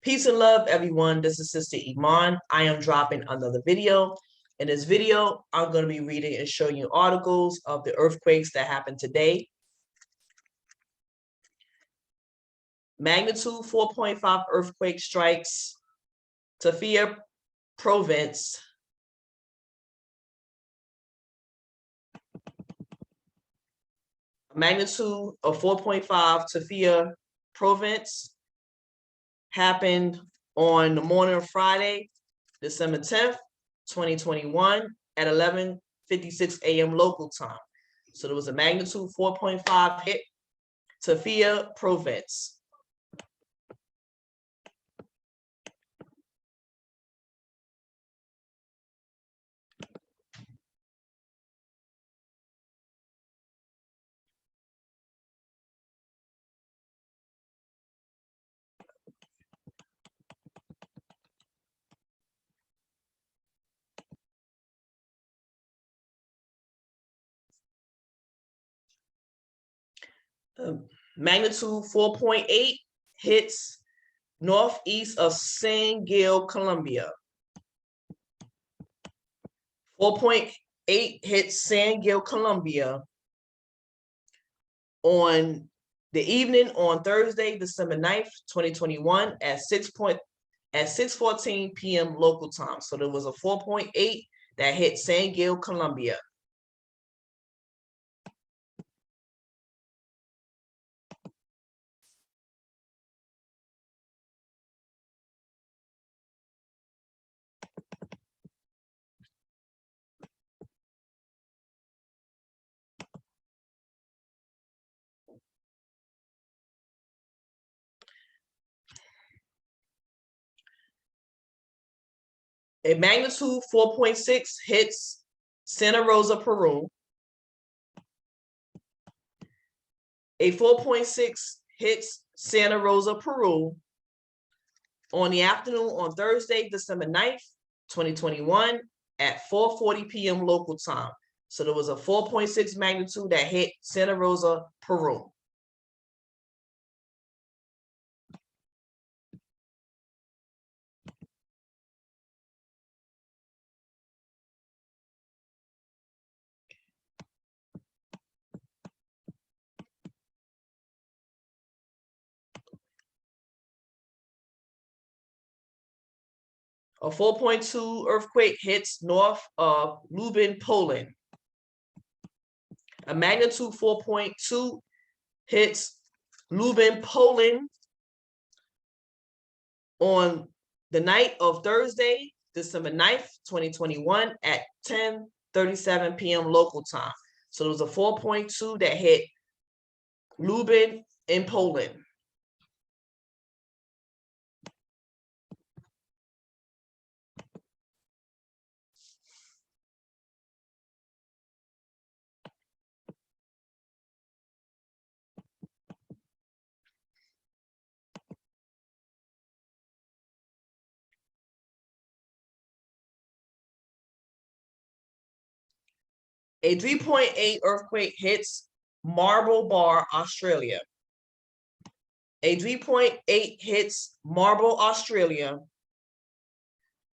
Peace and love, everyone. This is Sister Iman. I am dropping another video. In this video, I'm going to be reading and showing you articles of the earthquakes that happened today. Magnitude 4.5 earthquake strikes Tafia province. Magnitude of 4.5 Tafia province happened on the morning of Friday, December 10th, 2021 at 11:56 a.m. local time. So there was a magnitude 4.5 hit Tafia province. Magnitude 4.8 hits northeast of San Gil, Colombia. 4.8 hits San Gil, Colombia on the evening on Thursday, December 9th, 2021 at 6:14 p.m. local time. So there was a 4.8 that hit San Gil, Colombia. A magnitude 4.6 hits Santa Rosa, Peru. A 4.6 hits Santa Rosa, Peru on the afternoon on Thursday, December 9th, 2021 at 4:40 p.m. local time. So there was a 4.6 magnitude that hit Santa Rosa, Peru. A 4.2 earthquake hits north of Lublin, Poland. A magnitude 4.2 hits Lublin, Poland on the night of Thursday, December 9th, 2021 at 10:37 p.m. local time. So there was a 4.2 that hit Lublin in Poland. A 3.8 earthquake hits Marble Bar, Australia. A 3.8 hits Marble, Australia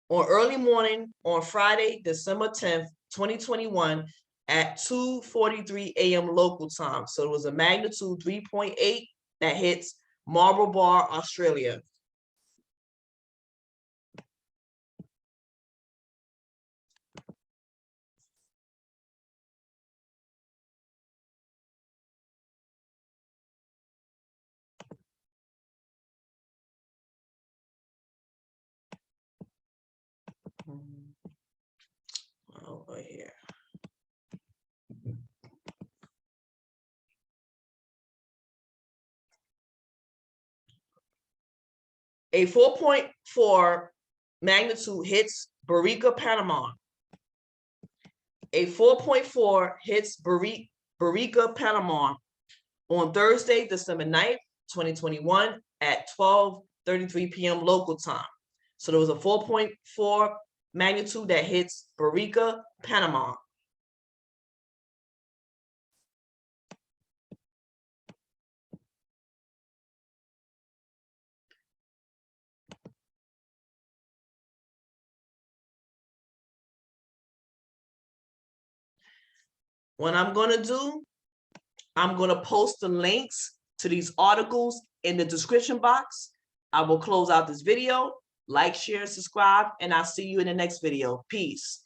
on early morning on Friday, December 10th, 2021 at 2:43 a.m. local time. So it was a magnitude 3.8 that hits Marble Bar, Australia. Over here. A 4.4 magnitude hits Barica, Panama. A 4.4 hits Barica, Panama on Thursday, December 9th, 2021 at 12:33 p.m. local time. So there was a 4.4 magnitude that hits Barica, Panama. What I'm gonna do, I'm gonna post the links to these articles in the description box. I will close out this video. Like, share, subscribe, and I'll see you in the next video. Peace.